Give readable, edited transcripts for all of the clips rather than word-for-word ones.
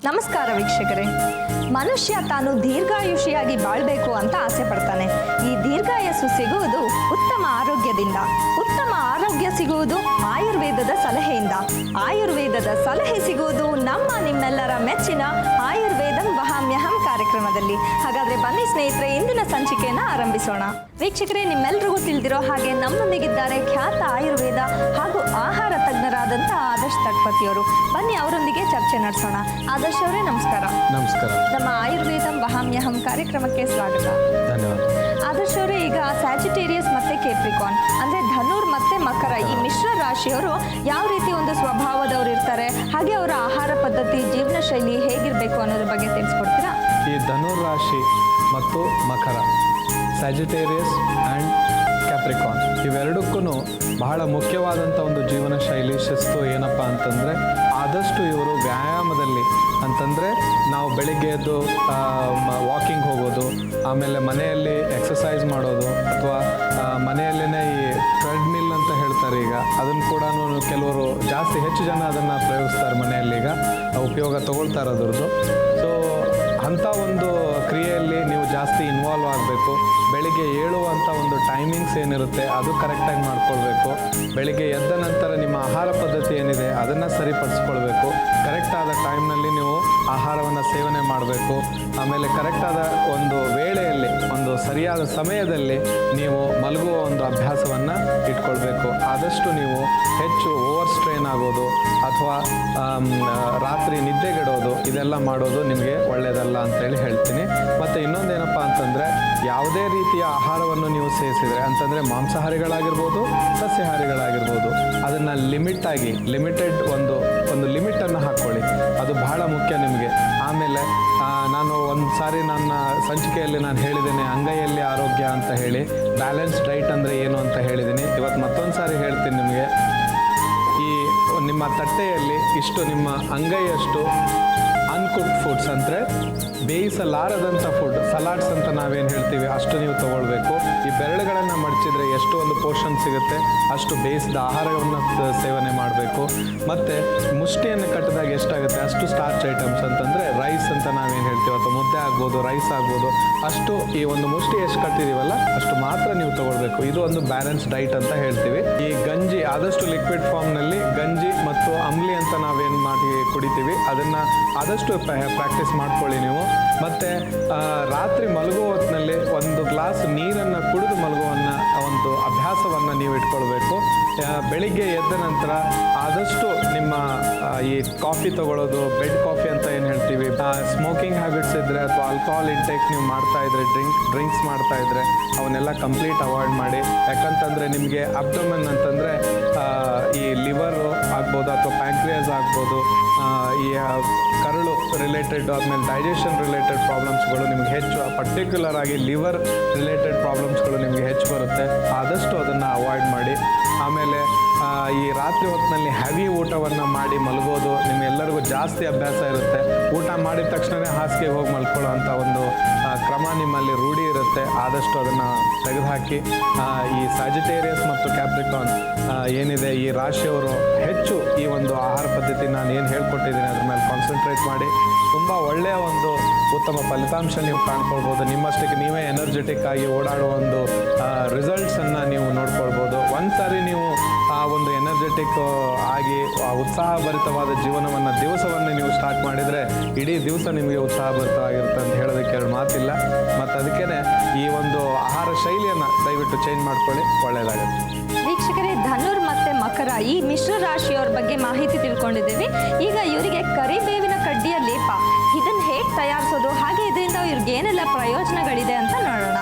ನಮಸ್ಕಾರ ವೀಕ್ಷಕರೇ. ಮನುಷ್ಯ ತಾನು ದೀರ್ಘಾಯುಷಿಯಾಗಿ ಬಾಳ್ಬೇಕು ಅಂತ ಆಸೆ ಪಡ್ತಾನೆ. ಈ ದೀರ್ಘಾಯಸ್ಸು ಸಿಗುವುದು ಉತ್ತಮ ಆರೋಗ್ಯದಿಂದ. ಉತ್ತಮ ಆರೋಗ್ಯ ಸಿಗುವುದು ಆಯುರ್ವೇದದ ಸಲಹೆಯಿಂದ. ಆಯುರ್ವೇದದ ಸಲಹೆ ಸಿಗುವುದು ನಿಮ್ಮೆಲ್ಲರ ಮೆಚ್ಚಿನ ಆಯುರ್ವೇದಂ ವಹಾಮ್ಯಹಂ ಕಾರ್ಯಕ್ರಮದಲ್ಲಿ. ಹಾಗಾದ್ರೆ ಬನ್ನಿ ಸ್ನೇಹಿತರೆ, ಇಂದಿನ ಸಂಚಿಕೆಯನ್ನು ಆರಂಭಿಸೋಣ. ವೀಕ್ಷಕರೇ, ನಿಮ್ಮೆಲ್ರಿಗೂ ತಿಳಿದಿರೋ ಹಾಗೆ ನಮ್ಮೊಂದಿಗಿದ್ದಾರೆ ಖ್ಯಾತ ಆಯುರ್ವೇದ ಹಾಗೂ ಆಹಾರ ತಜ್ಞರಾದಂತಹ ಆದರ್ಶ್ ತಟ್ಪತಿಯವರು. ಬನ್ನಿ ಅವರೊಂದಿಗೆ ಚರ್ಚೆ ನಡೆಸೋಣ. ಆದರ್ಶ್ ಅವರೇ, ನಮಸ್ಕಾರ. ನಮಸ್ಕಾರ. ನಮ್ಮ ಆಯುರ್ವೇದಂ ವಹಾಮ್ಯಹಂ ಕಾರ್ಯಕ್ರಮಕ್ಕೆ ಸ್ವಾಗತ. ಧನ್ಯವಾದ. ಆದರ್ಶ್ ಅವರೇ, ಈಗ ಸ್ಯಾಜಿಟೇರಿಯಸ್ ಮತ್ತೆ ಕೇಪ್ರಿಕಾನ್ ಅಂದ್ರೆ ಧನುರ್ ಮತ್ತೆ ಮಕರ, ಈ ಮಿಶ್ರ ರಾಶಿಯವರು ಯಾವ ರೀತಿ ಒಂದು ಸ್ವಭಾವದವರು ಇರ್ತಾರೆ, ಹಾಗೆ ಅವರ ಆಹಾರ ಪದ್ಧತಿ, ಜೀವನ ಶೈಲಿ ಹೇಗಿರಬೇಕು ಅನ್ನೋದ್ರ ಬಗ್ಗೆ ತಿಳಿಸ್ಕೊಡ್ತೀರಾ? ಈ ಧನುರ್ ರಾಶಿ ಮತ್ತು ಮಕರ, ಸ್ಯಾಜಿಟೇರಿಯಸ್ ಆ್ಯಂಡ್ ಕ್ಯಾಪ್ರಿಕಾನ್ ಇವೆರಡಕ್ಕೂ ಬಹಳ ಮುಖ್ಯವಾದಂಥ ಒಂದು ಜೀವನ ಶೈಲಿ ಶಿಸ್ತು ಏನಪ್ಪ ಅಂತಂದರೆ, ಆದಷ್ಟು ಇವರು ವ್ಯಾಯಾಮದಲ್ಲಿ ಅಂತಂದರೆ ನಾವು ಬೆಳಿಗ್ಗೆ ಎದ್ದು ವಾಕಿಂಗ್ ಹೋಗೋದು, ಆಮೇಲೆ ಮನೆಯಲ್ಲಿ ಎಕ್ಸಸೈಸ್ ಮಾಡೋದು, ಅಥವಾ ಮನೆಯಲ್ಲೇ ಈ ಟ್ರೆಡ್ಮಿಲ್ ಅಂತ ಹೇಳ್ತಾರೆ ಈಗ, ಅದನ್ನು ಕೂಡ ಕೆಲವರು ಹೆಚ್ಚು ಜನ ಅದನ್ನು ಪ್ರಯೋಗಿಸ್ತಾರೆ ಮನೆಯಲ್ಲಿ, ಈಗ ಉಪಯೋಗ ತೊಗೊಳ್ತಾರೆ ಅದರದ್ದು. ಸೊ ಅಂಥ ಒಂದು ಕ್ರಿಯೆಯಲ್ಲಿ ನೀವು ಜಾಸ್ತಿ ಇನ್ವಾಲ್ವ್ ಆಗಬೇಕು. ಬೆಳಿಗ್ಗೆ ಏಳುವಂಥ ಒಂದು ಟೈಮಿಂಗ್ಸ್ ಏನಿರುತ್ತೆ ಅದು ಕರೆಕ್ಟಾಗಿ ಮಾಡ್ಕೊಳ್ಬೇಕು. ಬೆಳಿಗ್ಗೆ ಎದ್ದ ನಂತರ ನಿಮ್ಮ ಆಹಾರ ಪದ್ಧತಿ ಏನಿದೆ ಅದನ್ನು ಸರಿಪಡಿಸ್ಕೊಳ್ಬೇಕು. ಕರೆಕ್ಟಾದ ಟೈಮ್ನಲ್ಲಿ ನೀವು ಆಹಾರವನ್ನು ಸೇವನೆ ಮಾಡಬೇಕು. ಆಮೇಲೆ ಕರೆಕ್ಟಾದ ಒಂದು ವೇಳೆಯಲ್ಲಿ, ಒಂದು ಸರಿಯಾದ ಸಮಯದಲ್ಲಿ ನೀವು ಮಲಗುವ ಒಂದು ಅಭ್ಯಾಸವನ್ನು ಇಟ್ಕೊಳ್ಬೇಕು. ಆದಷ್ಟು ನೀವು ಹೆಚ್ಚು ಓವರ್ ಸ್ಟ್ರೈನ್ ಆಗೋದು ಅಥವಾ ರಾತ್ರಿ ನಿದ್ದೆಗೆಡೋದು ಇದೆಲ್ಲ ಮಾಡೋದು ನಿಮಗೆ ಒಳ್ಳೆಯದಲ್ಲ ಅಂತೇಳಿ ಹೇಳ್ತೀನಿ. ಮತ್ತು ಇನ್ನೊಂದೇನಪ್ಪ ಅಂತಂದರೆ, ಯಾವುದೇ ರೀತಿಯ ಆಹಾರವನ್ನು ನೀವು ಸೇವಿಸಿದರೆ ಅಂತಂದರೆ ಮಾಂಸಾಹಾರಿಗಳಾಗಿರ್ಬೋದು, ಸಸ್ಯಾಹಾರಿಗಳಾಗಿರ್ಬೋದು, ಅದನ್ನು ಲಿಮಿಟೆಡ್ ಒಂದು ಲಿಮಿಟನ್ನು ಹಾಕ್ಕೊಳ್ಳಿ. ಅದು ಬಹಳ ಮುಖ್ಯ ನಿಮಗೆ. ಆಮೇಲೆ ನಾನು ಒಂದು ಸಾರಿ ನನ್ನ ಸಂಚಿಕೆಯಲ್ಲಿ ನಾನು ಹೇಳಿದ್ದೇನೆ ಅಂಗೈಯಲ್ಲಿ ಆರೋಗ್ಯ ಅಂತ ಹೇಳಿ, ಬ್ಯಾಲೆನ್ಸ್ ಡೈಟ್ ಅಂದರೆ ಏನು ಅಂತ ಹೇಳಿದ್ದೀನಿ. ಇವತ್ತು ಮತ್ತೊಂದು ಸಾರಿ ಹೇಳ್ತೀನಿ ನಿಮಗೆ. ಈ ನಿಮ್ಮ ತಟ್ಟೆಯಲ್ಲಿ ಇಷ್ಟು ನಿಮ್ಮ ಅಂಗೈಯಷ್ಟು ಅನ್ಕುಕ್ಡ್ ಫುಡ್ಸ್ ಅಂದರೆ ಬೇಯಿಸಲಾರದಂಥ ಫುಡ್, ಸಲಾಡ್ಸ್ ಅಂತ ನಾವೇನು ಹೇಳ್ತೀವಿ, ಅಷ್ಟು ನೀವು ತೊಗೊಳ್ಬೇಕು. ಈ ಬೆರಳುಗಳನ್ನು ಮಡಚಿದ್ರೆ ಎಷ್ಟು ಒಂದು ಪೋರ್ಷನ್ ಸಿಗುತ್ತೆ ಅಷ್ಟು ಬೇಯಿಸಿದ ಆಹಾರವನ್ನು ಸೇವನೆ ಮಾಡಬೇಕು. ಮತ್ತು ಮುಷ್ಟಿಯನ್ನು ಕಟ್ಟಿದಾಗ ಎಷ್ಟಾಗುತ್ತೆ ಅಷ್ಟು ಸ್ಟಾರ್ಚ್ ಐಟಮ್ಸ್ ಅಂತಂದರೆ ರೈಸ್ ಅಂತ ನಾವೇನು ಹೇಳ್ತೀವಿ, ಅಥವಾ ಮುದ್ದೆ ಆಗ್ಬೋದು, ರೈಸ್ ಆಗ್ಬೋದು, ಅಷ್ಟು ಈ ಒಂದು ಮುಷ್ಟಿ ಎಷ್ಟು ಕಟ್ಟಿದ್ದೀವಲ್ಲ ಅಷ್ಟು ಮಾತ್ರ ನೀವು ತೊಗೊಳ್ಬೇಕು. ಇದು ಒಂದು ಬ್ಯಾಲೆನ್ಸ್ ಡೈಟ್ ಅಂತ ಹೇಳ್ತೀವಿ. ಈ ಗಂಜಿ ಆದಷ್ಟು ಲಿಕ್ವಿಡ್ ಫಾರ್ಮ್ನಲ್ಲಿ ಗಂಜಿ ಮತ್ತು ಅಂಬ್ಲಿ ಅಂತ ನಾವೇನು ಮಾಡಿ ಕುಡಿತೀವಿ, ಅದನ್ನು ಆದಷ್ಟು ಪ್ರಾಕ್ಟೀಸ್ ಮಾಡ್ಕೊಳ್ಳಿ ನೀವು. ಮತ್ತು ರಾತ್ರಿ ಮಲಗುವ ಹೊತ್ತಿನಲ್ಲಿ ಒಂದು ಗ್ಲಾಸ್ ನೀರನ್ನು ಕುಡಿದು ಮಲಗುವನ್ನ ಒಂದು ಅಭ್ಯಾಸವನ್ನು ನೀವು ಇಟ್ಕೊಳ್ಬೇಕು. ಬೆಳಿಗ್ಗೆ ಎದ್ದ ನಂತರ ಆದಷ್ಟು ನಿಮ್ಮ ಈ ಕಾಫಿ ತೊಗೊಳ್ಳೋದು, ಬೆಡ್ ಕಾಫಿ ಅಂತ ಏನು ಹೇಳ್ತೀವಿ, ಸ್ಮೋಕಿಂಗ್ ಹ್ಯಾಬಿಟ್ಸ್ ಇದ್ದರೆ ಅಥವಾ ಆಲ್ಕೋಹಾಲ್ ಇಂಟೇಕ್ ನೀವು ಮಾಡ್ತಾಯಿದ್ರೆ, ಡ್ರಿಂಕ್ಸ್ ಮಾಡ್ತಾಯಿದ್ರೆ ಅವನ್ನೆಲ್ಲ ಕಂಪ್ಲೀಟ್ ಅವಾಯ್ಡ್ ಮಾಡಿ. ಯಾಕಂತಂದರೆ ನಿಮಗೆ ಅಬ್ಡೊಮೆನ್ ಅಂತಂದರೆ ಈ ಲಿವರು ಆಗ್ಬೋದು ಅಥವಾ ಪ್ಯಾಂಕ್ರಿಯಾಸ್ ಆಗ್ಬೋದು, ಈ ಕರಳು ರಿಲೇಟೆಡ್, ಆದಮೇಲೆ ಡೈಜೆಷನ್ ರಿಲೇಟೆಡ್ ಪ್ರಾಬ್ಲಮ್ಸ್ಗಳು ನಿಮಗೆ ಹೆಚ್ಚು, ಪರ್ಟಿಕ್ಯುಲರ್ ಆಗಿ ಲಿವರ್ ರಿಲೇಟೆಡ್ ಪ್ರಾಬ್ಲಮ್ಸ್ಗಳು ನಿಮಗೆ ಹೆಚ್ಚು ಬರುತ್ತೆ. ಆದಷ್ಟು ಅದನ್ನು ಅವಾಯ್ಡ್ ಮಾಡಿ. ಆಮೇಲೆ ಈ ರಾತ್ರಿ ಹೊತ್ತಿನಲ್ಲಿ ಹೆವಿ ಊಟವನ್ನು ಮಾಡಿ ಮಲಗೋದು ನಿಮ್ಮೆಲ್ಲರಿಗೂ ಜಾಸ್ತಿ ಅಭ್ಯಾಸ ಇರುತ್ತೆ. ಊಟ ಮಾಡಿದ ತಕ್ಷಣವೇ ಹಾಸಿಗೆಗೆ ಹೋಗಿ ಮಲ್ಕೊಳ್ಳೋ ಅಂಥ ಒಂದು ಕ್ರಮ ನಿಮ್ಮಲ್ಲಿ ರೂಢಿ ಇರುತ್ತೆ. ಆದಷ್ಟು ಅದನ್ನು ತೆಗೆದುಹಾಕಿ. ಈ ಸ್ಯಾಜಿಟೇರಿಯಸ್ ಮತ್ತು ಕ್ಯಾಪ್ರಿಕಾನ್ ಏನಿದೆ, ಈ ರಾಶಿಯವರು ಹೆಚ್ಚು ಈ ಒಂದು ಆಹಾರ ಪದ್ಧತಿ ನಾನು ಏನು ಹೇಳ್ಕೊಟ್ಟಿದ್ದೀನಿ ಅದ್ರ ಮೇಲೆ ಕಾನ್ಸಂಟ್ರೇಟ್ ಮಾಡಿ ತುಂಬ ಒಳ್ಳೆಯ ಒಂದು ಉತ್ತಮ ಫಲಿತಾಂಶ ನೀವು ಕಾಣ್ಕೊಳ್ಬೋದು. ನಿಮ್ಮಷ್ಟಕ್ಕೆ ನೀವೇ ಎನರ್ಜೆಟಿಕ್ ಆಗಿ ಓಡಾಡುವ ಒಂದು ರಿಸಲ್ಟ್ಸನ್ನು ನೀವು ನೋಡ್ಕೊಳ್ಬೋದು. ಒಂದು ಸಾರಿ ನೀವು ಆ ಒಂದು ಎನರ್ಜೆಟಿಕ್ ಆಗಿ ಉತ್ಸಾಹಭರಿತವಾದ ದಿವಸವನ್ನು ನೀವು ಸ್ಟಾರ್ಟ್ ಮಾಡಿದರೆ ಇಡೀ ದಿವಸ ನಿಮಗೆ ಉತ್ಸಾಹಭರಿತವಾಗಿರುತ್ತೆ ಅಂತ ಹೇಳೋದಕ್ಕೆ ಎರಡು ಮಾತಿಲ್ಲ. ಮತ್ತು ಅದಕ್ಕೇ ಈ ಒಂದು ಆಹಾರ ಶೈಲಿಯನ್ನು ದಯವಿಟ್ಟು ಚೇಂಜ್ ಮಾಡ್ಕೊಳ್ಳಿ, ಒಳ್ಳೆಯದಾಗುತ್ತೆ. ವೀಕ್ಷಕರೇ, ಧನುರ್ ಮತ್ತೆ ಮಕರ ಈ ಮಿಶ್ರ ರಾಶಿಯವ್ರ ಬಗ್ಗೆ ಮಾಹಿತಿ ತಿಳ್ಕೊಂಡಿದ್ದೀವಿ. ಈಗ ಇವರಿಗೆ ಕರಿಬೇವಿನ ಕಡ್ಡಿಯ ಲೇಪ, ಇದನ್ನು ಹೇಗೆ ತಯಾರಿಸೋದು, ಹಾಗೆ ಇದರಿಂದ ಇವ್ರಿಗೆ ಏನೆಲ್ಲ ಪ್ರಯೋಜನಗಳಿದೆ ಅಂತ ನೋಡೋಣ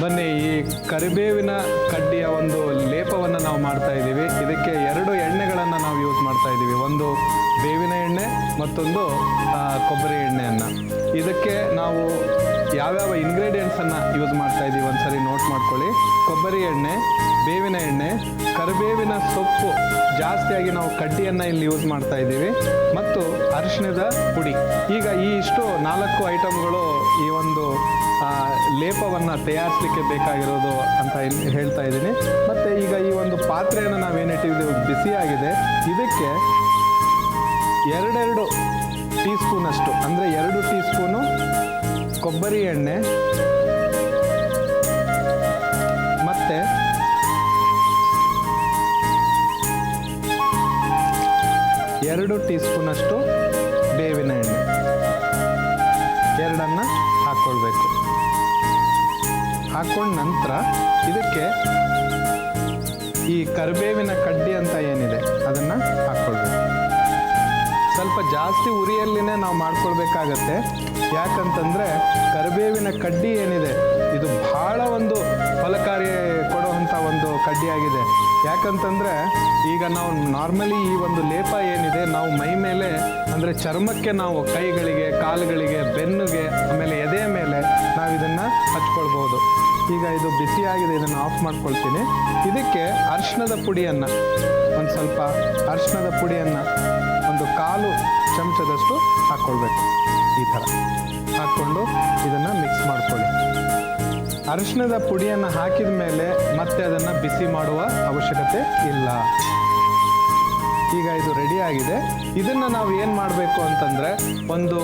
ಬನ್ನಿ. ಈ ಕರಿಬೇವಿನ ಕಡ್ಡಿಯ ಒಂದು ಲೇಪವನ್ನು ನಾವು ಮಾಡ್ತಾ ಇದ್ದೀವಿ. ಇದಕ್ಕೆ 2 ಎಣ್ಣೆಗಳನ್ನು ನಾವು ಯೂಸ್ ಮಾಡ್ತಾ ಇದ್ದೀವಿ. ಒಂದು ಬೇವಿನ ಎಣ್ಣೆ, ಮತ್ತೊಂದು ಕೊಬ್ಬರಿ ಎಣ್ಣೆಯನ್ನು. ಇದಕ್ಕೆ ನಾವು ಯಾವ್ಯಾವ ಇಂಗ್ರೀಡಿಯೆಂಟ್ಸನ್ನು ಯೂಸ್ ಮಾಡ್ತಾ ಇದ್ದೀವಿ ಒಂದ್ಸರಿ ನೋಟ್ ಮಾಡ್ಕೊಳ್ಳಿ. ಕೊಬ್ಬರಿ ಎಣ್ಣೆ, ಬೇವಿನ ಎಣ್ಣೆ, ಕರಿಬೇವಿನ ಸೊಪ್ಪು ಜಾಸ್ತಿಯಾಗಿ ನಾವು ಕಡ್ಡಿಯನ್ನು ಇಲ್ಲಿ ಯೂಸ್ ಮಾಡ್ತಾ ಇದ್ದೀವಿ, ಮತ್ತು ಅರಿಶಿಣದ ಪುಡಿ. ಈಗ ಈ ಇಷ್ಟು 4 ಐಟಮ್ಗಳು ಈ ಒಂದು ಲೇಪವನ್ನು ತಯಾರಿಸಲಿಕ್ಕೆ ಬೇಕಾಗಿರೋದು ಅಂತ ಹೇಳ್ತಾ ಇದ್ದೀನಿ. ಮತ್ತು ಈಗ ಈ ಒಂದು ಪಾತ್ರೆಯನ್ನು ನಾವೇನಿಟ್ಟಿದ್ದೀವಿ ಬಿಸಿಯಾಗಿದೆ, ಇದಕ್ಕೆ 2 ಟೀ ಟೀ ಸ್ಪೂನಷ್ಟು ಅಂದರೆ 2 ಟೀ ಸ್ಪೂನು ಕೊಬ್ಬರಿ ಎಣ್ಣೆ ಮತ್ತು 2 ಟೀ ಸ್ಪೂನಷ್ಟು ಬೇವಿನ ಎಣ್ಣೆ ಎರಡನ್ನು ಹಾಕ್ಕೊಳ್ಬೇಕು. ಹಾಕ್ಕೊಂಡ ನಂತರ ಇದಕ್ಕೆ ಈ ಕರಿಬೇವಿನ ಕಡ್ಡಿ ಅಂತ ಏನಿದೆ ಅದನ್ನು ಹಾಕ್ಕೊಳ್ಬೇಕು. ಸ್ವಲ್ಪ ಜಾಸ್ತಿ ಉರಿಯಲ್ಲಿನೇ ನಾವು ಮಾಡ್ಕೊಳ್ಬೇಕಾಗತ್ತೆ. ಯಾಕಂತಂದರೆ ಕರಿಬೇವಿನ ಕಡ್ಡಿ ಏನಿದೆ ಇದು ಭಾಳ ಒಂದು ಫಲಕಾರಿ ಕೊಡುವಂಥ ಒಂದು ಕಡ್ಡಿಯಾಗಿದೆ. ಯಾಕಂತಂದರೆ ಈಗ ನಾವು ನಾರ್ಮಲಿ ಈ ಒಂದು ಲೇಪ ಏನಿದೆ ನಾವು ಮೈ ಮೇಲೆ ಅಂದರೆ ಚರ್ಮಕ್ಕೆ ನಾವು ಕೈಗಳಿಗೆ, ಕಾಲುಗಳಿಗೆ, ಬೆನ್ನುಗೆ, ಆಮೇಲೆ ಎದೆಯ ಮೇಲೆ ನಾವು ಇದನ್ನು ಹಚ್ಕೊಳ್ಬೋದು. ಈಗ ಇದು ಬಿಸಿಯಾಗಿದೆ, ಇದನ್ನು ಆಫ್ ಮಾಡ್ಕೊಳ್ತೀನಿ. ಇದಕ್ಕೆ ಅರಿಶಿಣದ ಪುಡಿಯನ್ನು ಒಂದು ಸ್ವಲ್ಪ ಅರಿಶಿಣದ ಪುಡಿಯನ್ನು ಒಂದು 1/4 ಚಮಚದಷ್ಟು ಹಾಕ್ಕೊಳ್ಬೇಕು. ಈ ಥರ ಹಾಕ್ಕೊಂಡು ಇದನ್ನು ಮಿಕ್ಸ್ ಮಾಡ್ಕೊಳ್ಳಿ. ಅರಿಶಿಣದ ಪುಡಿಯನ್ನು ಹಾಕಿದ ಮೇಲೆ ಮತ್ತೆ ಅದನ್ನು ಬಿಸಿ ಮಾಡುವ ಅವಶ್ಯಕತೆ ಇಲ್ಲ. ಈಗ ಇದು ರೆಡಿ ಆಗಿದೆ. ಇದನ್ನು ನಾವು ಏನು ಮಾಡಬೇಕು ಅಂತಂದರೆ ಒಂದು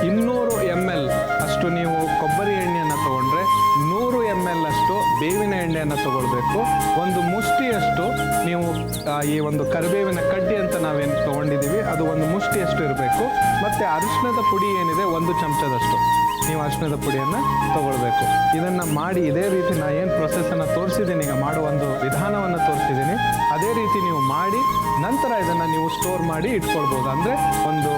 200 ml ಅಷ್ಟು ನೀವು ಕೊಬ್ಬರಿ ಎಣ್ಣೆಯನ್ನು ತೊಗೊಂಡ್ರೆ 100 ml ಅಷ್ಟು ಬೇವಿನ ಎಣ್ಣೆಯನ್ನು ತೊಗೊಳ್ಬೇಕು. ಒಂದು ಮುಷ್ಟಿಯಷ್ಟು ನೀವು ಈ ಒಂದು ಕರಿಬೇವಿನ ಕಡ್ಡಿ ಅಂತ ನಾವೇನು ತೊಗೊಂಡಿದ್ದೀವಿ ಅದು ಒಂದು ಮುಷ್ಟಿಯಷ್ಟು ಇರಬೇಕು. ಮತ್ತು ಅರಿಶಿಣದ ಪುಡಿ ಏನಿದೆ 1 ಚಮಚದಷ್ಟು ನೀವು ಅರಿಶಿಣದ ಪುಡಿಯನ್ನು ತೊಗೊಳ್ಬೇಕು. ಇದನ್ನು ಮಾಡಿ ಇದೇ ರೀತಿ ನಾನು ಏನು ಪ್ರೊಸೆಸನ್ನು ತೋರಿಸಿದ್ದೀನಿ, ಈಗ ಮಾಡುವ ಒಂದು ವಿಧಾನವನ್ನು ತೋರಿಸಿದ್ದೀನಿ, ಅದೇ ರೀತಿ ನೀವು ಮಾಡಿ ನಂತರ ಇದನ್ನು ನೀವು ಸ್ಟೋರ್ ಮಾಡಿ ಇಟ್ಕೊಳ್ಬೋದು. ಅಂದರೆ ಒಂದು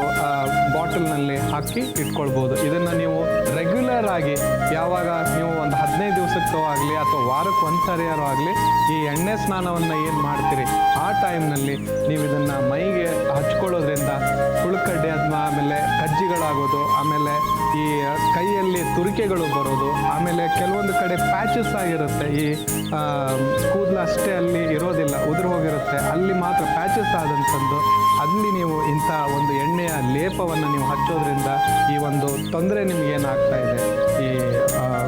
ಬಾಟಲ್ನಲ್ಲಿ ಹಾಕಿ ಇಟ್ಕೊಳ್ಬೋದು. ಇದನ್ನು ನೀವು ರೆಗ್ಯುಲರ್ ಆಗಿ ಯಾವಾಗ ನೀವು ಒಂದು 15 ದಿವಸಕ್ಕೂ ಆಗಲಿ ಅಥವಾ ವಾರಕ್ಕೆ ಒಂದ್ಸರಿಯಾರು ಆಗಲಿ ಈ ಎಣ್ಣೆ ಸ್ನಾನವನ್ನು ಏನು ಮಾಡ್ತೀರಿ ಆ ಟೈಮ್ನಲ್ಲಿ ನೀವು ಇದನ್ನು ಮೈಗೆ ಹಚ್ಕೊಳ್ಳೋದ್ರಿಂದ ಹುಳುಕಡ್ಡೆ ಅಥವಾ ಆಮೇಲೆ ಕಜ್ಜಿಗಳಾಗೋದು, ಆಮೇಲೆ ಈ ಕೈಯಲ್ಲಿ ತುರಿಕೆಗಳು ಬರೋದು, ಆಮೇಲೆ ಕೆಲವೊಂದು ಕಡೆ ಪ್ಯಾಚಸ್ ಆಗಿರುತ್ತೆ, ಈ ಕೂದಲು ಅಷ್ಟೇ ಅಲ್ಲಿ ಇರೋದಿಲ್ಲ, ಉದುರು ಹೋಗಿರುತ್ತೆ, ಅಲ್ಲಿ ಮಾತ್ರ ಪ್ಯಾಚಸ್ ಆದಂಥದ್ದು, ಅಲ್ಲಿ ನೀವು ಇಂಥ ಒಂದು ಎಣ್ಣೆಯ ಲೇಪವನ್ನು ನೀವು ಹಚ್ಚೋದ್ರಿಂದ ಈ ಒಂದು ತೊಂದರೆ ನಿಮಗೇನಾಗ್ತಾ ಇದೆ, ಈ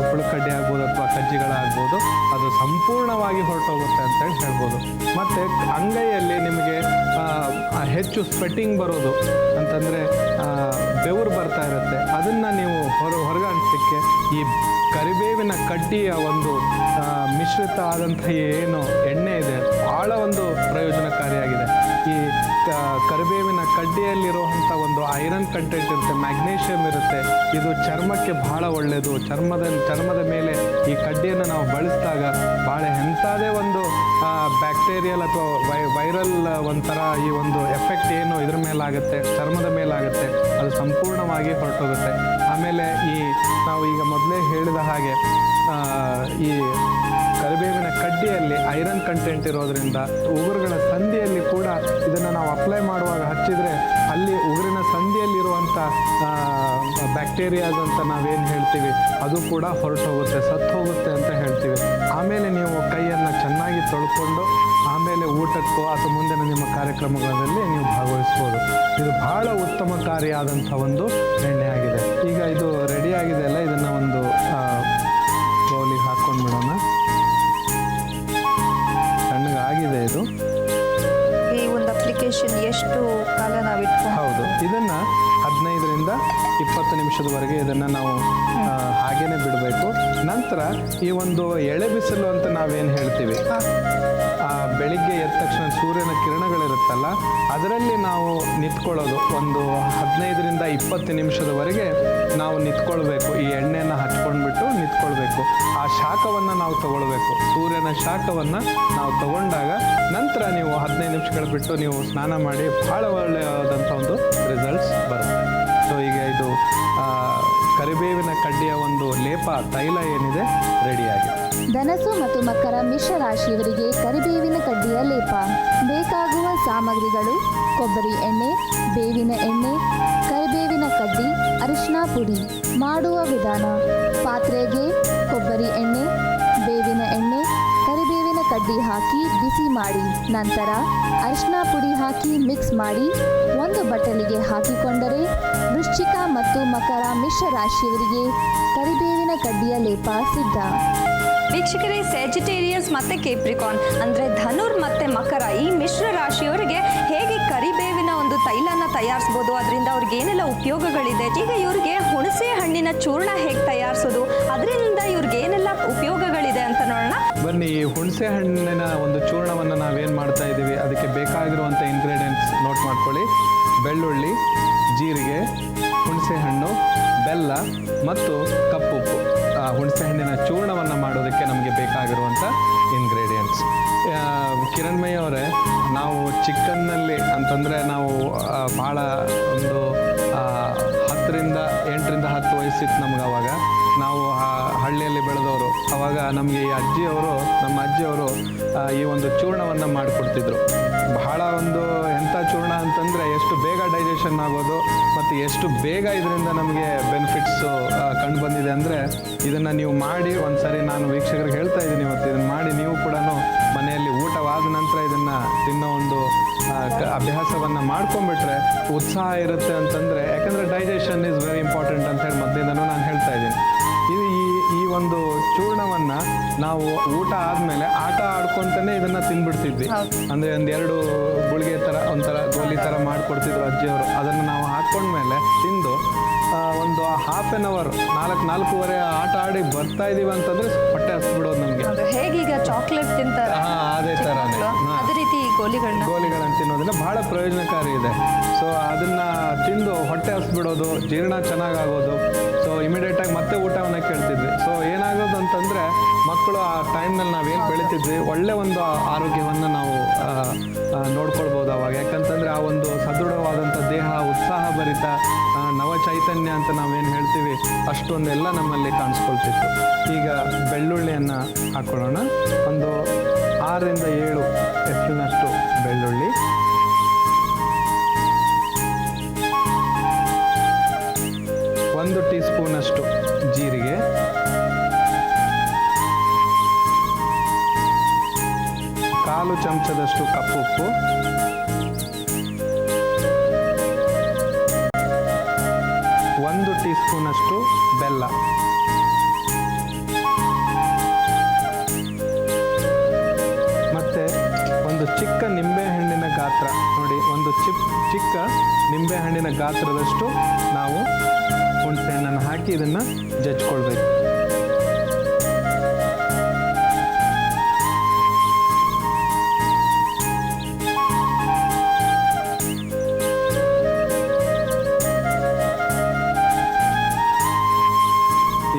ಹುಳುಕಡ್ಡೆ ಆಗ್ಬೋದು ಅಥವಾ ಕಜ್ಜಿಗಳಾಗ್ಬೋದು, ಅದು ಸಂಪೂರ್ಣವಾಗಿ ಹೊರಟೋಗುತ್ತೆ ಅಂತೇಳಿ ಹೇಳ್ಬೋದು. ಮತ್ತು ಅಂಗೈಯಲ್ಲಿ ನಿಮಗೆ ಹೆಚ್ಚು ಸ್ವೆಟ್ಟಿಂಗ್ ಬರೋದು ಅಂತಂದರೆ ಬೆವರು ಬರ್ತಾ ಇರುತ್ತೆ, ಅದನ್ನು ನೀವು ಹೊರಗಾಣಿಸಲಿಕ್ಕೆ ಈ ಕರಿಬೇವಿನ ಕಡ್ಡಿಯ ಒಂದು ಮಿಶ್ರಿತ ಆದಂಥ ಏನು ಎಣ್ಣೆ ಇದೆ ಭಾಳ ಒಂದು ಪ್ರಯೋಜನಕಾರಿಯಾಗಿದೆ. ಈ ಕರಿಬೇವಿನ ಕಡ್ಡಿಯಲ್ಲಿರುವಂಥ ಒಂದು ಐರನ್ ಕಂಟೆಂಟ್ ಇರುತ್ತೆ, ಮ್ಯಾಗ್ನೇಷಿಯಮ್ ಇರುತ್ತೆ, ಇದು ಚರ್ಮಕ್ಕೆ ಭಾಳ ಒಳ್ಳೆಯದು. ಚರ್ಮದ ಮೇಲೆ ಈ ಕಡ್ಡಿಯನ್ನು ನಾವು ಬಳಸಿದಾಗ ಭಾಳ ಎಂಥದೇ ಒಂದು ಬ್ಯಾಕ್ಟೀರಿಯಲ್ ಅಥವಾ ವೈರಲ್ ಒಂಥರ ಈ ಒಂದು ಎಫೆಕ್ಟ್ ಏನು ಇದ್ರ ಮೇಲಾಗುತ್ತೆ, ಚರ್ಮದ ಮೇಲಾಗುತ್ತೆ, ಅದು ಸಂಪೂರ್ಣವಾಗಿ ಹೊರಟೋಗುತ್ತೆ. ಆಮೇಲೆ ನಾವು ಈಗ ಮೊದಲೇ ಹೇಳಿದ ಹಾಗೆ ಈ ಕರಿಬೇವಿನ ಕಡ್ಡಿಯಲ್ಲಿ ಐರನ್ ಕಂಟೆಂಟ್ ಇರೋದ್ರಿಂದ ಉಗುರುಗಳ ಸಂಧಿಯಲ್ಲಿ ಕೂಡ ಇದನ್ನು ನಾವು ಅಪ್ಲೈ ಮಾಡುವಾಗ ಹಚ್ಚಿದರೆ ಅಲ್ಲಿ ಉಗುರಿನ ಸಂಧಿಯಲ್ಲಿರುವಂಥ ಬ್ಯಾಕ್ಟೀರಿಯಾಸ್ ಅಂತ ನಾವೇನು ಹೇಳ್ತೀವಿ ಅದು ಕೂಡ ಹೊರಟೋಗುತ್ತೆ, ಸತ್ತು ಹೋಗುತ್ತೆ ಅಂತ ಹೇಳ್ತೀವಿ. ಆಮೇಲೆ ನೀವು ಕೈಯನ್ನು ಚೆನ್ನಾಗಿ ತೊಳ್ಕೊಂಡು ಆಮೇಲೆ ಊಟಕ್ಕೋ ಅಥವಾ ಮುಂದಿನ ನಿಮ್ಮ ಕಾರ್ಯಕ್ರಮಗಳಲ್ಲಿ ನೀವು ಭಾಗವಹಿಸ್ಬೋದು. ಇದು ಬಹಳ ಉತ್ತಮಕಾರಿಯಾದಂಥ ಒಂದು ಎಣ್ಣೆ ಆಗಿದೆ. ಈಗ ಇದು ರೆಡಿ ಆಗಿದೆ ಅಲ್ಲ, ಇದನ್ನು ಒಂದು ಬೌಲಿಗೆ ಹಾಕ್ಕೊಂಡ್ಬಿಡೋಣ. ತಣ್ಣಗಾಗಿದೆ ಇದು. ಈ ಒಂದು ಅಪ್ಲಿಕೇಶನ್ ಎಷ್ಟು ಕಾಲ ನಾವು ಇಟ್ಕೊಂಡು? ಹೌದು, ಇದನ್ನು 15ರಿಂದ 20 ನಿಮಿಷದವರೆಗೆ ಇದನ್ನು ನಾವು ಹಾಗೇನೆ ಬಿಡಬೇಕು. ನಂತರ ಈ ಒಂದು ಎಳೆ ಬಿಸಿಲು ಅಂತ ನಾವೇನು ಹೇಳ್ತೀವಿ, ಬೆಳಿಗ್ಗೆ ಎದ್ದ ತಕ್ಷಣ ಸೂರ್ಯನ ಕಿರಣಗಳಿರುತ್ತಲ್ಲ ಅದರಲ್ಲಿ ನಾವು ನಿಂತ್ಕೊಳ್ಳೋದು ಒಂದು 15ರಿಂದ 20 ನಿಮಿಷದವರೆಗೆ ನಾವು ನಿಂತ್ಕೊಳ್ಬೇಕು. ಈ ಎಣ್ಣೆಯನ್ನು ಹಚ್ಕೊಂಡ್ಬಿಟ್ಟು ನಿಂತ್ಕೊಳ್ಬೇಕು. ಆ ಶಾಖವನ್ನು ನಾವು ತಗೊಳ್ಬೇಕು. ಸೂರ್ಯನ ಶಾಖವನ್ನು ನಾವು ತಗೊಂಡಾಗ ನಂತರ ನೀವು 15 ನಿಮಿಷಗಳು ಬಿಟ್ಟು ನೀವು ಸ್ನಾನ ಮಾಡಿ ಭಾಳ ಒಳ್ಳೆಯದಾದಂಥ ಒಂದು ರಿಸಲ್ಟ್ಸ್ ಬರುತ್ತೆ. ಸೊ ಈಗ ಇದು ಕರಿಬೇವಿನ ಕಡ್ಡಿಯ ಒಂದು ಲೇಪ ತೈಲ ಏನಿದೆ ರೆಡಿಯಾಗಿದೆ. ಧನಸು ಮತ್ತು ಮಕರ ಮಿಶ್ರ ರಾಶಿಯವರಿಗೆ ಕರಿಬೇವಿನ ಕಡ್ಡಿಯ ಲೇಪ. ಬೇಕಾಗುವ ಸಾಮಗ್ರಿಗಳು: ಕೊಬ್ಬರಿ ಎಣ್ಣೆ, ಬೇವಿನ ಎಣ್ಣೆ, ಕರಿಬೇವಿನ ಕಡ್ಡಿ, ಅರಿಶಿನ ಪುಡಿ. ಮಾಡುವ ವಿಧಾನ: ಪಾತ್ರೆಗೆ ಕೊಬ್ಬರಿ ಎಣ್ಣೆ, ಬೇವಿನ ಎಣ್ಣೆ, ಕರಿಬೇವಿನ ಕಡ್ಡಿ ಹಾಕಿ ಬಿಸಿ ಮಾಡಿ, ನಂತರ ಅರಿಶಿನ ಪುಡಿ ಹಾಕಿ ಮಿಕ್ಸ್ ಮಾಡಿ ಒಂದು ಬಟ್ಟಲಿಗೆ ಹಾಕಿಕೊಂಡರೆ ವೃಶ್ಚಿಕ ಮತ್ತು ಮಕರ ಮಿಶ್ರ ರಾಶಿಯವರಿಗೆ ಕರಿಬೇವಿನ ಕಡ್ಡಿಯ ಲೇಪ ಸಿದ್ಧ. ವೀಕ್ಷಕರೇ, ಸೆಜಿಟೇರಿಯಸ್ ಮತ್ತು ಕೇಪ್ರಿಕಾನ್ ಅಂದರೆ ಧನುರ್ ಮತ್ತು ಮಕರ ಈ ಮಿಶ್ರ ರಾಶಿಯವರಿಗೆ ಹೇಗೆ ಕರಿಬೇವಿನ ಒಂದು ತೈಲನ ತಯಾರಿಸ್ಬೋದು, ಅದರಿಂದ ಅವ್ರಿಗೆ ಏನೆಲ್ಲ ಉಪಯೋಗಗಳಿದೆ. ಈಗ ಇವ್ರಿಗೆ ಹುಣಸೆ ಹಣ್ಣಿನ ಚೂರ್ಣ ಹೇಗೆ ತಯಾರಿಸೋದು, ಅದರಿಂದ ಇವ್ರಿಗೆ ಏನೆಲ್ಲ ಉಪಯೋಗಗಳಿದೆ ಅಂತ ನೋಡೋಣ. ಬನ್ನಿ, ಈ ಹುಣಸೆ ಹಣ್ಣಿನ ಒಂದು ಚೂರ್ಣವನ್ನು ನಾವೇನು ಮಾಡ್ತಾ ಇದ್ದೀವಿ, ಅದಕ್ಕೆ ಬೇಕಾಗಿರುವಂಥ ಇಂಗ್ರೀಡಿಯೆಂಟ್ಸ್ ನೋಟ್ ಮಾಡ್ಕೊಳ್ಳಿ. ಬೆಳ್ಳುಳ್ಳಿ, ಜೀರಿಗೆ, ಹುಣಸೆ ಹಣ್ಣು, ಬೆಲ್ಲ ಮತ್ತು ಕಪ್ಪುಪ್ಪು. ಹುಣಸೆ ಹಣ್ಣಿನ ಚೂರ್ಣವನ್ನು ಮಾಡೋದಕ್ಕೆ ನಮಗೆ ಬೇಕಾಗಿರುವಂಥ ಇಂಗ್ರೀಡಿಯೆಂಟ್ಸ್. ಕಿರಣ್ಮಯ್ಯ ಅವರೇ, ನಾವು ಚಿಕ್ಕನ್ನಲ್ಲಿ ಅಂತಂದರೆ ನಾವು ಭಾಳ ಒಂದು 8 ವಯಸ್ಸಿತ್ತು ನಮ್ಗೆ. ಅವಾಗ ನಾವು ಹಳ್ಳಿಯಲ್ಲಿ ಬೆಳೆದವರು. ಅವಾಗ ನಮಗೆ ನಮ್ಮ ಅಜ್ಜಿಯವರು ಈ ಒಂದು ಚೂರ್ಣವನ್ನು ಮಾಡಿಕೊಡ್ತಿದ್ರು. ಬಹಳ ಒಂದು ಎಂಥ ಚೂರ್ಣ ಅಂತಂದರೆ ಎಷ್ಟು ಬೇಗ ಡೈಜೆಷನ್ ಆಗೋದು ಮತ್ತು ಎಷ್ಟು ಬೇಗ ಇದರಿಂದ ನಮಗೆ ಬೆನಿಫಿಟ್ಸು ಕಂಡು ಬಂದಿದೆ ಅಂದರೆ, ಇದನ್ನು ನೀವು ಮಾಡಿ ಒಂದು ಸರಿ, ನಾನು ವೀಕ್ಷಕರಿಗೆ ಹೇಳ್ತಾ ಇದ್ದೀನಿ ಇವತ್ತು, ಇದನ್ನು ಮಾಡಿ ನೀವು ಕೂಡ ಮನೆಯಲ್ಲಿ ಊಟವಾದ ನಂತರ ಇದನ್ನು ತಿನ್ನೋ ಒಂದು ಅಭ್ಯಾಸವನ್ನು ಮಾಡ್ಕೊಂಡ್ಬಿಟ್ರೆ ಉತ್ಸಾಹ ಇರುತ್ತೆ ಅಂತಂದರೆ. ಯಾಕಂದರೆ ಡೈಜೆಷನ್ ಈಸ್ ವೆರಿ ಇಂಪಾರ್ಟೆಂಟ್ ಅಂತ ಹೇಳಿ ಮೊದಲಿಂದನೂ ನಾನು ಹೇಳ್ತಾ ಇದ್ದೀನಿ. ಈ ಒಂದು ಚೂರ್ಣವನ್ನು ನಾವು ಊಟ ಆದಮೇಲೆ ಆಟ ಆಡ್ಕೊತಾನೆ ಇದನ್ನು ತಿಂದ್ಬಿಡ್ತಿದ್ವಿ. ಅಂದರೆ 2 ಗುಳಿಗೆ ಥರ ಒಂಥರ ಗೋಲಿ ಥರ ಮಾಡಿಕೊಡ್ತಿದ್ರು ಅಜ್ಜಿಯವರು. ಅದನ್ನು ನಾವು ಹಾಕ್ಕೊಂಡ್ಮೇಲೆ ತಿಂದು ಒಂದು ಹಾಫ್ ಆನ್ ಅವರ್ 4-4:30 ಆಟ ಆಡಿ ಬರ್ತಾ ಇದೀವಿ ಅಂತಂದರೆ ಹೊಟ್ಟೆ ಹಸ್ಬಿಡೋದು ನಮಗೆ. ಹೇಗೀಗ ಚಾಕ್ಲೇಟ್ ತಿಂತಾರೆ, ಅದೇ ಥರನೇ ಅದೇ ರೀತಿ ಗೋಲಿಗಳನ್ನು ತಿನ್ನೋದ್ರಿಂದ ಬಹಳ ಪ್ರಯೋಜನಕಾರಿ ಇದೆ. ಸೊ ಅದನ್ನು ತಿಂದು ಹೊಟ್ಟೆ ಹಸ್ಬಿಡೋದು, ಜೀರ್ಣ ಚೆನ್ನಾಗಾಗೋದು. ಸೊ ಇಮಿಡಿಯೇಟಾಗಿ ಮತ್ತೆ ಊಟವನ್ನು ಕೇಳ್ತಿದ್ವಿ. ಸೊ ಏನಾಗೋದು ಅಂತಂದರೆ, ಮಕ್ಕಳು ಆ ಟೈಮ್ನಲ್ಲಿ ನಾವೇನು ಬೆಳಿತಿದ್ವಿ, ಒಳ್ಳೆ ಒಂದು ಆರೋಗ್ಯವನ್ನು ನಾವು ನೋಡ್ಕೊಳ್ಬೋದು ಅವಾಗ. ಯಾಕಂತಂದರೆ ಆ ಒಂದು ಸದೃಢವಾದಂಥ ದೇಹ, ಉತ್ಸಾಹಭರಿತ ನವ ಚೈತನ್ಯ ಅಂತ ನಾವೇನು ಹೇಳ್ತೀವಿ, ಅಷ್ಟೊಂದೆಲ್ಲ ನಮ್ಮಲ್ಲಿ ಕಾಣಿಸ್ಕೊಳ್ತಿತ್ತು. ಈಗ ಬೆಳ್ಳುಳ್ಳಿಯನ್ನು ಹಾಕ್ಕೊಳ್ಳೋಣ. ಒಂದು 6-7 ಎಸ್ಲಿನಷ್ಟು ಬೆಳ್ಳುಳ್ಳಿ, ಒಂದು ಟೀ ಸ್ಪೂನಷ್ಟು ಜೀರಿಗೆ, ಕಾಲು ಚಮಚದಷ್ಟು ಕಪ್ಪುಪ್ಪು, ಒಂದು ಟೀ ಸ್ಪೂನಷ್ಟು ಬೆಲ್ಲ, ಮತ್ತು ಒಂದು ಚಿಕ್ಕ ನಿಂಬೆಹಣ್ಣಿನ ಗಾತ್ರ ನೋಡಿ, ಒಂದು ಚಿಕ್ಕ ನಿಂಬೆಹಣ್ಣಿನ ಗಾತ್ರದಷ್ಟು ನಾವು ಹುಣಸೆ ಹಣ್ಣನ್ನು ಹಾಕಿ ಇದನ್ನು ಜಜ್ಕೊಳ್ಬೇಕು.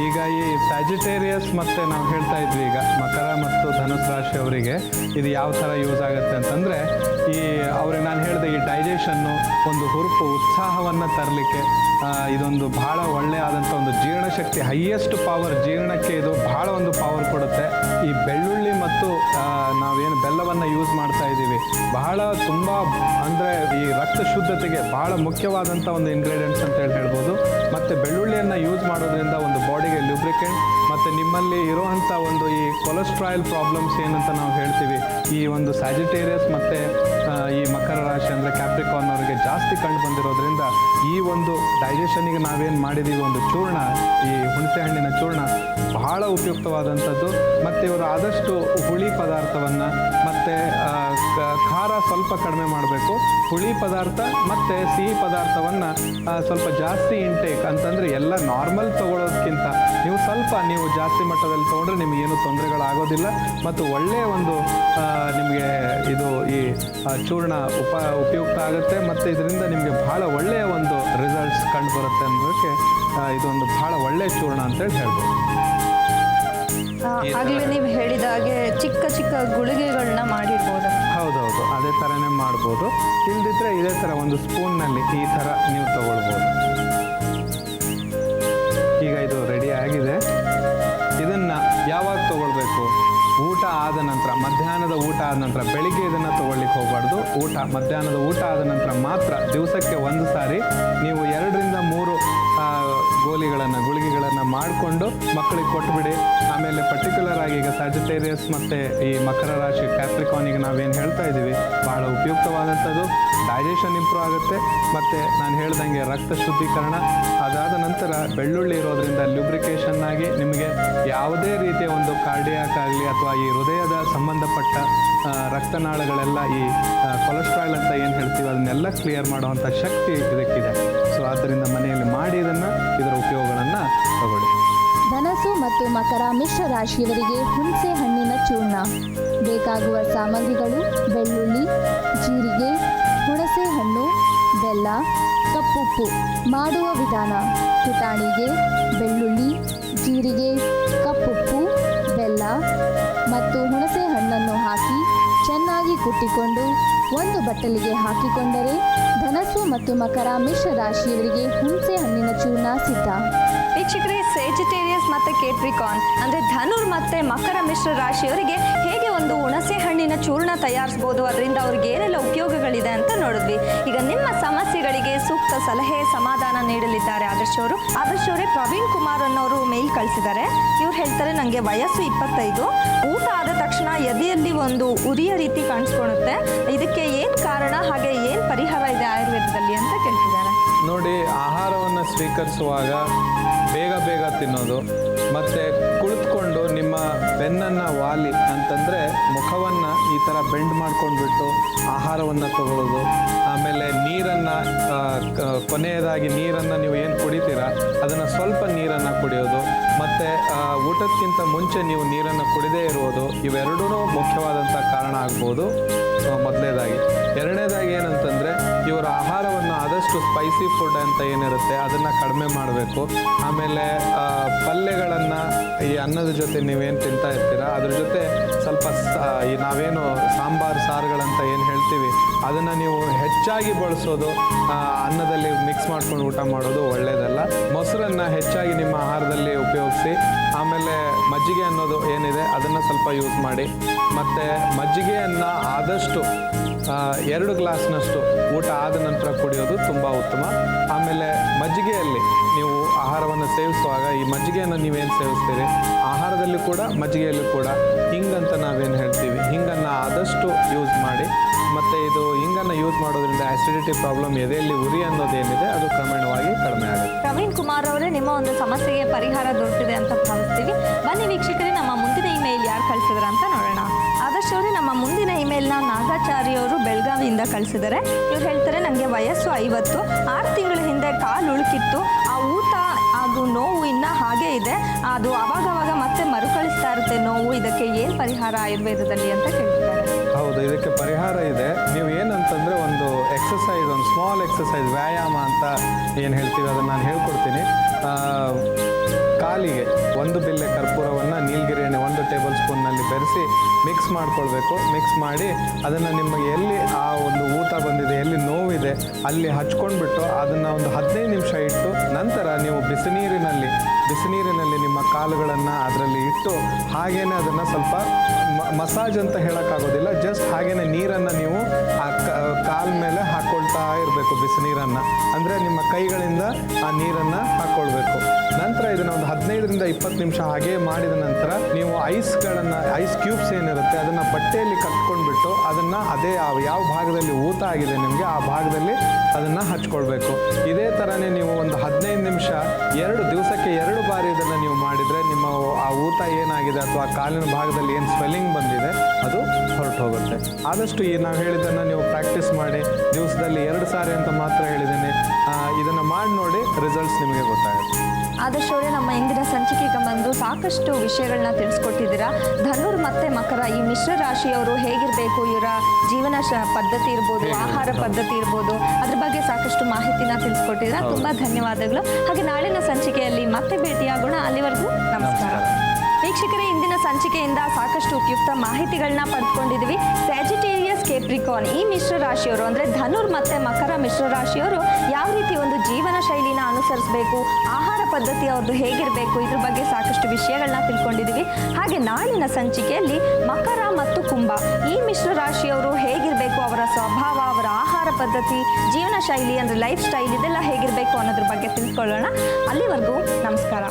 ಈಗ ಈ ಸ್ಯಾಜಿಟೇರಿಯಸ್ ಮತ್ತು ನಾವು ಹೇಳ್ತಾ ಇದ್ವಿ, ಈಗ ಮಕರ ಮತ್ತು ಧನುಸ್ ರಾಶಿ ಅವರಿಗೆ ಇದು ಯಾವ ಥರ ಯೂಸ್ ಆಗುತ್ತೆ ಅಂತಂದರೆ, ಅವ್ರಿಗೆ ನಾನು ಹೇಳಿದೆ, ಈ ಡೈಜೆಷನ್ನು, ಒಂದು ಹುರುಪು, ಉತ್ಸಾಹವನ್ನು ತರಲಿಕ್ಕೆ ಇದೊಂದು ಭಾಳ ಒಳ್ಳೆಯದಾದಂಥ ಒಂದು ಜೀರ್ಣಶಕ್ತಿ, ಹೈಯೆಸ್ಟ್ ಪವರ್ ಜೀರ್ಣಕ್ಕೆ ಇದು ಭಾಳ ಒಂದು ಪವರ್ ಕೊಡುತ್ತೆ. ಈ ಬೆಳ್ಳುಳ್ಳಿ ಮತ್ತು ನಾವೇನು ಬೆಲ್ಲವನ್ನು ಯೂಸ್ ಮಾಡ್ತಾ ಇದ್ದೀವಿ, ಬಹಳ ತುಂಬ ಅಂದರೆ ಈ ರಕ್ತ ಶುದ್ಧತೆಗೆ ಬಹಳ ಮುಖ್ಯವಾದಂಥ ಒಂದು ಇಂಗ್ರೀಡಿಯೆಂಟ್ಸ್ ಅಂತ ಹೇಳ್ಬೋದು. ಮತ್ತು ಬೆಳ್ಳುಳ್ಳಿಯನ್ನು ಯೂಸ್ ಮಾಡೋದ್ರಿಂದ ಒಂದು ಬಾಡಿಗೆ ಲ್ಯೂಬ್ರಿಕೆಂಟ್, ಮತ್ತು ನಿಮ್ಮಲ್ಲಿ ಇರುವಂಥ ಒಂದು ಈ ಕೊಲೆಸ್ಟ್ರಾಲ್ ಪ್ರಾಬ್ಲಮ್ಸ್ ಏನಂತ ನಾವು ಹೇಳ್ತೀವಿ, ಈ ಒಂದು ಸ್ಯಾಜಿಟೇರಿಯಸ್ ಮತ್ತು ಈ ಮಕರ ರಾಶಿ ಅಂದರೆ ಕ್ಯಾಪ್ರಿಕಾರ್ನ್ ಅವರಿಗೆ ಜಾಸ್ತಿ ಕಂಡು ಬಂದಿರೋದ್ರಿಂದ ಈ ಒಂದು ಡೈಜೆಷನಿಗೆ ನಾವೇನು ಮಾಡಿದ್ದೀವಿ ಒಂದು ಚೂರ್ಣ, ಈ ಹುಣಸೆ ಹಣ್ಣಿನ ಚೂರ್ಣ ಬಹಳ ಉಪಯುಕ್ತವಾದಂಥದ್ದು. ಮತ್ತು ಇವರು ಆದಷ್ಟು ಹುಳಿ ಪದಾರ್ಥವನ್ನು ಮತ್ತು ಖಾರ ಸ್ವಲ್ಪ ಕಡಿಮೆ ಮಾಡಬೇಕು. ಹುಳಿ ಪದಾರ್ಥ ಮತ್ತು ಸಿಹಿ ಪದಾರ್ಥವನ್ನು ಸ್ವಲ್ಪ ಜಾಸ್ತಿ ಇಂಟೇಕ್ ಅಂತಂದರೆ, ಎಲ್ಲ ನಾರ್ಮಲ್ ತೊಗೊಳೋದಕ್ಕಿಂತ ನೀವು ಜಾಸ್ತಿ ಮಟ್ಟದಲ್ಲಿ ತೊಗೊಂಡ್ರೆ ನಿಮಗೇನು ತೊಂದರೆಗಳಾಗೋದಿಲ್ಲ. ಮತ್ತು ಒಳ್ಳೆಯ ಒಂದು ನಿಮಗೆ ಇದು ಈ ಚೂರ್ಣ ಉಪಯುಕ್ತ ಆಗುತ್ತೆ. ಮತ್ತು ಇದರಿಂದ ನಿಮಗೆ ಬಹಳ ಒಳ್ಳೆಯ ಒಂದು ರಿಸಲ್ಟ್ಸ್ ಕಂಡು ಬರುತ್ತೆ ಅನ್ನೋದಕ್ಕೆ ಇದೊಂದು ಬಹಳ ಒಳ್ಳೆಯ ಚೂರ್ಣ ಅಂತೇಳಿ ಹೇಳ್ಬೋದು. ಆಗಲೇ ನೀವು ಹೇಳಿದ ಹಾಗೆ ಚಿಕ್ಕ ಚಿಕ್ಕ ಗುಳಿಗೆಗಳನ್ನ ಮಾಡಿರ್ಬೋದು. ಹೌದೌದು, ಅದೇ ಥರನೇ ಮಾಡ್ಬೋದು. ಇಲ್ದಿದ್ರೆ ಇದೇ ಥರ ಒಂದು ಸ್ಪೂನ್ನಲ್ಲಿ ಈ ಥರ ನೀವು ತಗೊಳ್ಬೋದು. ಈಗ ಇದು ರೆಡಿ ಆಗಿದೆ. ಇದನ್ನು ಯಾವಾಗ ತಗೊಳ್ಬೇಕು? ಊಟ ಆದ ನಂತರ, ಮಧ್ಯಾಹ್ನದ ಊಟ ಆದ ನಂತರ. ಬೆಳಿಗ್ಗೆ ಇದನ್ನು ತೊಗೊಳ್ಲಿಕ್ಕೆ ಹೋಗಬಾರ್ದು. ಮಧ್ಯಾಹ್ನದ ಊಟ ಆದ ನಂತರ ಮಾತ್ರ, ದಿವಸಕ್ಕೆ 1 ಸಾರಿ ನೀವು 2-3 ಗುಳಿಗೆಗಳನ್ನು ಮಾಡಿಕೊಂಡು ಮಕ್ಕಳಿಗೆ ಕೊಟ್ಬಿಡಿ. ಆಮೇಲೆ ಪರ್ಟಿಕ್ಯುಲರ್ ಆಗಿ ಈಗ ಸ್ಯಾಜಿಟೇರಿಯಸ್ ಮತ್ತು ಈ ಮಕರ ರಾಶಿ ಕ್ಯಾಪ್ರಿಕಾನಿಗೆ ನಾವೇನು ಹೇಳ್ತಾ ಇದ್ದೀವಿ, ಬಹಳ ಉಪಯುಕ್ತವಾದಂಥದ್ದು. ಡೈಜೆಷನ್ ಇಂಪ್ರೂವ್ ಆಗುತ್ತೆ, ಮತ್ತು ನಾನು ಹೇಳ್ದಂಗೆ ರಕ್ತ ಶುದ್ಧೀಕರಣ. ಅದಾದ ನಂತರ ಬೆಳ್ಳುಳ್ಳಿ ಇರೋದ್ರಿಂದ ಲ್ಯೂಬ್ರಿಕೇಷನ್ ಆಗಿ ನಿಮಗೆ ಯಾವುದೇ ರೀತಿಯ ಒಂದು ಕಾರ್ಡಿಯಾಕ್ ಆಗಲಿ ಅಥವಾ ಈ ಹೃದಯದ ಸಂಬಂಧಪಟ್ಟ ರಕ್ತನಾಳಗಳೆಲ್ಲ ಈ ಕೊಲೆಸ್ಟ್ರಾಲ್ ಅಂತ ಏನು ಹೇಳ್ತೀವಿ ಅದನ್ನೆಲ್ಲ ಕ್ಲಿಯರ್ ಮಾಡುವಂಥ ಶಕ್ತಿ ಇದಕ್ಕಿದೆ. ಸೊ ಆದ್ದರಿಂದ ಮನೆಯಲ್ಲಿ ಮಾಡಿ ಇದರ ಉಪಯೋಗಗಳನ್ನು ತಗೊಳ್ಳಿ. ಧನಸು ಮತ್ತು ಮಕರ ಮಿಶ್ರ ರಾಶಿಯವರಿಗೆ ಹುಣಸೆ ಹಣ್ಣಿನ ಚೂರ್ಣ. ಬೇಕಾಗುವ ಸಾಮಗ್ರಿಗಳು: ಬೆಳ್ಳುಳ್ಳಿ, ಜೀರಿಗೆ, ಹುಣಸೆ ಹಣ್ಣು, ಬೆಲ್ಲ, ಕಪ್ಪುಪ್ಪು. ಮಾಡುವ ವಿಧಾನ: ಪುಟಾಣಿಗೆ ಬೆಳ್ಳುಳ್ಳಿ, ಜೀರಿಗೆ, ಕಪ್ಪುಪ್ಪು, ಬೆಲ್ಲ ಮತ್ತು ಹುಣಸೆ ಹಣ್ಣನ್ನು ಹಾಕಿ ಚೆನ್ನಾಗಿ ಕುಟ್ಟಿಕೊಂಡು ಒಂದು ಬಟ್ಟಲಿಗೆ ಹಾಕಿಕೊಂಡರೆ ಧನಸ್ಸು ಮತ್ತು ಮಕರ ಮಿಶ್ರ ರಾಶಿಯವರಿಗೆ ಹುಣಸೆ ಹಣ್ಣಿನ ಚೂರ್ಣ ಸಿದ್ಧ. ವೀಕ್ಷಕರೇ, ಸೆಜಿಟೇರಿಯಸ್ ಮತ್ತು ಕೇಪ್ರಿಕಾನ್ ಅಂದರೆ ಧನುರ್ ಮತ್ತು ಮಕರ ಮಿಶ್ರ ರಾಶಿಯವರಿಗೆ ಹೇಗೆ ಒಂದು ಹುಣಸೆ ಹಣ್ಣಿನ ಚೂರ್ಣ ತಯಾರಿಸ್ಬೋದು, ಅದರಿಂದ ಅವ್ರಿಗೆ ಏನೆಲ್ಲ ಉಪಯೋಗಗಳಿದೆ ಅಂತ ನೋಡಿದ್ವಿ. ಈಗ ನಿಮ್ಮ ಸಮಸ್ಯೆಗಳಿಗೆ ಸೂಕ್ತ ಸಲಹೆ ಸಮಾಧಾನ ನೀಡಲಿದ್ದಾರೆ ಆದರ್ಶ್ ಅವರು. ಆದರ್ಶ್ ಅವರೇ, ಪ್ರವೀಣ್ ಕುಮಾರ್ ಅನ್ನೋರು ಮೇಲ್ ಕಳಿಸಿದ್ದಾರೆ. ಇವ್ರು ಹೇಳ್ತಾರೆ, ನನಗೆ ವಯಸ್ಸು 25, ಊಟ ಆದ ತಕ್ಷಣ ಎದೆಯಲ್ಲಿ ಒಂದು ಉರಿಯ ರೀತಿ ಕಾಣಿಸ್ಕೊಳುತ್ತೆ, ಇದಕ್ಕೆ ಏನು ಕಾರಣ, ಹಾಗೆ ಏನು ಪರಿಹಾರ ಇದೆ ಆಯುರ್ವೇದದಲ್ಲಿ ಅಂತ ಕೇಳ್ತಿದ್ದಾರೆ. ನೋಡಿ, ಆಹಾರವನ್ನು ಸ್ವೀಕರಿಸುವಾಗ ಬೇಗ ತಿನ್ನೋದು ಮತ್ತು ಕುಳಿತುಕೊಂಡು ನಿಮ್ಮ ಬೆನ್ನನ್ನು ವಾಲಿ ಅಂತಂದರೆ ಮುಖವನ್ನು ಈ ಥರ ಬೆಂಡ್ ಮಾಡ್ಕೊಂಡ್ಬಿಟ್ಟು ಆಹಾರವನ್ನು ತಗೊಳ್ಳೋದು, ಆಮೇಲೆ ನೀರನ್ನು ಕೊನೆಯದಾಗಿ ನೀರನ್ನು ನೀವು ಏನು ಕುಡಿತೀರಾ ಅದನ್ನು ಸ್ವಲ್ಪ ನೀರನ್ನು ಕುಡಿಯೋದು, ಮತ್ತು ಊಟಕ್ಕಿಂತ ಮುಂಚೆ ನೀವು ನೀರನ್ನು ಕುಡಿದೇ ಇರುವುದು, ಇವೆರಡೂ ಮುಖ್ಯವಾದಂಥ ಕಾರಣ ಆಗ್ಬೋದು ಮೊದಲನೇದಾಗಿ. ಎರಡನೇದಾಗಿ ಏನಂತಂದರೆ ಇವರ ಆಹಾರವನ್ನು ಆದಷ್ಟು ಸ್ಪೈಸಿ ಫುಡ್ ಅಂತ ಏನಿರುತ್ತೆ ಅದನ್ನು ಕಡಿಮೆ ಮಾಡಬೇಕು. ಆಮೇಲೆ ಪಲ್ಯಗಳನ್ನು ಈ ಅನ್ನದ ಜೊತೆ ನೀವೇನು ತಿಂತಾ ಇರ್ತೀರ ಅದ್ರ ಜೊತೆ ಸ್ವಲ್ಪ ಈ ನಾವೇನು ಸಾಂಬಾರು ಸಾರುಗಳಂತ ಏನು ಹೇಳ್ತೀವಿ ಅದನ್ನು ನೀವು ಹೆಚ್ಚಾಗಿ ಬಳಸೋದು, ಅನ್ನದಲ್ಲಿ ಮಿಕ್ಸ್ ಮಾಡ್ಕೊಂಡು ಊಟ ಮಾಡೋದು ಒಳ್ಳೆಯದಲ್ಲ. ಮೊಸರನ್ನು ಹೆಚ್ಚಾಗಿ ನಿಮ್ಮ ಆಹಾರದಲ್ಲಿ ಉಪಯೋಗಿಸಿ. ಆಮೇಲೆ ಮಜ್ಜಿಗೆ ಅನ್ನೋದು ಏನಿದೆ ಅದನ್ನು ಸ್ವಲ್ಪ ಯೂಸ್ ಮಾಡಿ. ಮತ್ತು ಮಜ್ಜಿಗೆಯನ್ನು ಆದಷ್ಟು 2 ಗ್ಲಾಸ್ನಷ್ಟು ಊಟ ಆದ ನಂತರ ಕುಡಿಯೋದು ತುಂಬ ಉತ್ತಮ. ಆಮೇಲೆ ಮಜ್ಜಿಗೆಯಲ್ಲಿ ನೀವು ಆಹಾರವನ್ನು ಸೇವಿಸುವಾಗ ಈ ಮಜ್ಜಿಗೆಯನ್ನು ನೀವೇನು ಸೇವಿಸ್ತೀರಿ ಆಹಾರದಲ್ಲಿ ಕೂಡ ಮಜ್ಜಿಗೆಯಲ್ಲೂ ಕೂಡ ಹಿಂಗಂತ ನಾವೇನು ಹೇಳ್ತೀವಿ, ಹಿಂಗನ್ನು ಆದಷ್ಟು ಯೂಸ್ ಮಾಡಿ. ಮತ್ತು ಇದು ಹಿಂಗನ್ನು ಯೂಸ್ ಮಾಡೋದ್ರಿಂದ ಆ್ಯಸಿಡಿಟಿ ಪ್ರಾಬ್ಲಮ್, ಎದೆಯಲ್ಲಿ ಉರಿ ಅನ್ನೋದೇನಿದೆ ಅದು ಕ್ರಮೇಣವಾಗಿ ಕಡಿಮೆ ಆಗುತ್ತೆ. ಪ್ರವೀಣ್ ಕುಮಾರ್ ಅವರೇ, ನಿಮ್ಮ ಒಂದು ಸಮಸ್ಯೆಗೆ ಪರಿಹಾರ ದೊರಕಿದೆ ಅಂತ ಭಾವಿಸ್ತೀವಿ. ಬನ್ನಿ ವೀಕ್ಷಕರೇ, ನಮ್ಮ ಮುಂದಿನ ಇಮೇಲ್ ಯಾರು ಕಳಿಸಿದ್ರ ಅಂತ ನೋಡೋಣ. ಆದರ್ಶ್ ಅವರೇ, ನಮ್ಮ ಮುಂದಿನ ಇಮೇಲ್ನ ನಾಗಾಚಾರಿ ಅವರು ಬೆಳಗಾವಿಯಿಂದ ಕಳಿಸಿದ್ದಾರೆ. ಇವ್ರು ಹೇಳ್ತಾರೆ, ನನಗೆ ವಯಸ್ಸು 50, 6 ತಿಂಗಳ ಹಿಂದೆ ಕಾಲು ಉಳುಕಿತ್ತು, ಆ ಊತ ಅದು ನೋವು ಇನ್ನೂ ಹಾಗೇ ಇದೆ, ಅದು ಅವಾಗವಾಗ ಮತ್ತೆ ಮರುಕಳಿಸ್ತಾ ಇರುತ್ತೆ ನೋವು, ಇದಕ್ಕೆ ಏನು ಪರಿಹಾರ ಆಯುರ್ವೇದದಲ್ಲಿ ಅಂತ ಕೇಳ್ತಿದ್ದಾರೆ. ಹೌದು, ಇದಕ್ಕೆ ಪರಿಹಾರ ಇದೆ. ನೀವು ಏನಂತಂದರೆ ಒಂದು ಎಕ್ಸಸೈಸ್, ಒಂದು ಸ್ಮಾಲ್ ಎಕ್ಸಸೈಸ್, ವ್ಯಾಯಾಮ ಅಂತ ಏನು ಹೇಳ್ತೀವಿ ಅದನ್ನು ನಾನು ಹೇಳ್ಕೊಡ್ತೀನಿ. ಕಾಲಿಗೆ 1 ಬಿಲ್ಲೆ ಕರ್ಪೂರವನ್ನು ನೀಲಗಿರಿ ಎಣ್ಣೆ 1 ಟೇಬಲ್ ಸ್ಪೂನ್ನಲ್ಲಿ ಬೆರೆಸಿ ಮಿಕ್ಸ್ ಮಾಡ್ಕೊಳ್ಬೇಕು. ಮಿಕ್ಸ್ ಮಾಡಿ ಅದನ್ನು ನಿಮಗೆ ಎಲ್ಲಿ ಆ ಒಂದು ಊತ ಬಂದಿದೆ, ಎಲ್ಲಿ ನೋವಿದೆ ಅಲ್ಲಿ ಹಚ್ಕೊಂಡ್ಬಿಟ್ಟು ಅದನ್ನು ಒಂದು 15 ನಿಮಿಷ ಇಟ್ಟು ನಂತರ ನೀವು ಬಿಸಿನೀರಿನಲ್ಲಿ ನಿಮ್ಮ ಕಾಲುಗಳನ್ನು ಅದರಲ್ಲಿ ಇಟ್ಟು ಹಾಗೇನೆ ಅದನ್ನು ಸ್ವಲ್ಪ ಮಸಾಜ್ ಅಂತ ಹೇಳೋಕ್ಕಾಗೋದಿಲ್ಲ, ಜಸ್ಟ್ ಹಾಗೇನೆ ನೀರನ್ನು ನೀವು ಆ ಕಾಲ ಮೇಲೆ ಹಾಕ್ಕೊಳ್ತಾ ಇರಬೇಕು. ಬಿಸಿನೀರನ್ನು ಅಂದರೆ ನಿಮ್ಮ ಕೈಗಳಿಂದ ಆ ನೀರನ್ನು ಹಾಕ್ಕೊಳ್ಬೇಕು. ನಂತರ ಇದನ್ನು ಒಂದು 15ರಿಂದ 20 ನಿಮಿಷ ಹಾಗೇ ಮಾಡಿದ ನಂತರ ನೀವು ಐಸ್ ಕ್ಯೂಬ್ಸ್ ಏನಿರುತ್ತೆ ಅದನ್ನು ಬಟ್ಟೆಯಲ್ಲಿ ಕಟ್ಕೊಂಡ್ಬಿಟ್ಟು ಅದನ್ನು ಅದೇ ಯಾವ ಭಾಗದಲ್ಲಿ ಊತ ಆಗಿದೆ ನಿಮಗೆ ಆ ಭಾಗದಲ್ಲಿ ಅದನ್ನು ಹಚ್ಕೊಳ್ಬೇಕು. ಇದೇ ಥರನೇ ನೀವು ಒಂದು 15 ನಿಮಿಷ ದಿವಸಕ್ಕೆ 2 ಬಾರಿ ಇದನ್ನು ನೀವು ಮಾಡಿದರೆ ನಿಮ್ಮ ಆ ಊತ ಏನಾಗಿದೆ ಅಥವಾ ಕಾಲಿನ ಭಾಗದಲ್ಲಿ ಏನು ಸ್ವೆಲ್ಲಿಂಗ್ ಬಂದಿದೆ ಅದು ಹೊರಟು ಹೋಗುತ್ತೆ. ಆದಷ್ಟು ನಾವು ಹೇಳಿದ್ದನ್ನು ನೀವು ಪ್ರಾಕ್ಟೀಸ್ ಮಾಡಿ. ದಿವಸದಲ್ಲಿ 2 ಸಾರಿ ಅಂತ ಮಾತ್ರ ಹೇಳಿದ್ದೀನಿ, ಇದನ್ನು ಮಾಡಿ ನೋಡಿ, ರಿಸಲ್ಟ್ಸ್ ನಿಮಗೆ ಗೊತ್ತಾಗುತ್ತೆ. ಆದರ್ಶ್ ಅವರೇ, ನಮ್ಮ ಇಂದಿನ ಸಂಚಿಕೆಗೆ ಬಂದು ಸಾಕಷ್ಟು ವಿಷಯಗಳನ್ನ ತಿಳಿಸ್ಕೊಟ್ಟಿದ್ದೀರಾ. ಧನುರ್ ಮತ್ತು ಮಕರ ಈ ಮಿಶ್ರ ರಾಶಿಯವರು ಹೇಗಿರಬೇಕು, ಇವರ ಜೀವನ ಪದ್ಧತಿ ಇರ್ಬೋದು, ಆಹಾರ ಪದ್ಧತಿ ಇರ್ಬೋದು, ಅದ್ರ ಬಗ್ಗೆ ಸಾಕಷ್ಟು ಮಾಹಿತಿನ ತಿಳಿಸ್ಕೊಟ್ಟಿದ್ದೀರಾ. ತುಂಬ ಧನ್ಯವಾದಗಳು. ಹಾಗೆ ನಾಳಿನ ಸಂಚಿಕೆಯಲ್ಲಿ ಮತ್ತೆ ಭೇಟಿಯಾಗೋಣ. ಅಲ್ಲಿವರೆಗೂ ನಮಸ್ಕಾರ. ವೀಕ್ಷಕರೇ, ಇಂದಿನ ಸಂಚಿಕೆಯಿಂದ ಸಾಕಷ್ಟು ಉಪಯುಕ್ತ ಮಾಹಿತಿಗಳನ್ನ ಪಡೆದುಕೊಂಡಿದ್ವಿ. ಸ್ಯಾಜಿಟೇರಿಯಸ್ ಕೇಪ್ರಿಕಾನ್ ಈ ಮಿಶ್ರ ರಾಶಿಯವರು ಅಂದರೆ ಧನುರ್ ಮತ್ತು ಮಕರ ಮಿಶ್ರ ರಾಶಿಯವರು ಯಾವ ರೀತಿ ಒಂದು ಜೀವನ ಶೈಲಿನ ಅನುಸರಿಸಬೇಕು, ಆಹಾರ ಪದ್ಧತಿ ಅವ್ರದ್ದು ಹೇಗಿರಬೇಕು, ಇದ್ರ ಬಗ್ಗೆ ಸಾಕಷ್ಟು ವಿಷಯಗಳನ್ನ ತಿಳ್ಕೊಂಡಿದ್ದೀವಿ. ಹಾಗೆ ನಾಳಿನ ಸಂಚಿಕೆಯಲ್ಲಿ ಮಕರ ಮತ್ತು ಕುಂಭ ಈ ಮಿಶ್ರ ರಾಶಿಯವರು ಹೇಗಿರಬೇಕು, ಅವರ ಸ್ವಭಾವ, ಅವರ ಆಹಾರ ಪದ್ಧತಿ, ಜೀವನ ಶೈಲಿ ಅಂದರೆ ಲೈಫ್ ಸ್ಟೈಲ್ ಇದೆಲ್ಲ ಹೇಗಿರಬೇಕು ಅನ್ನೋದ್ರ ಬಗ್ಗೆ ತಿಳ್ಕೊಳ್ಳೋಣ. ಅಲ್ಲಿವರೆಗೂ ನಮಸ್ಕಾರ.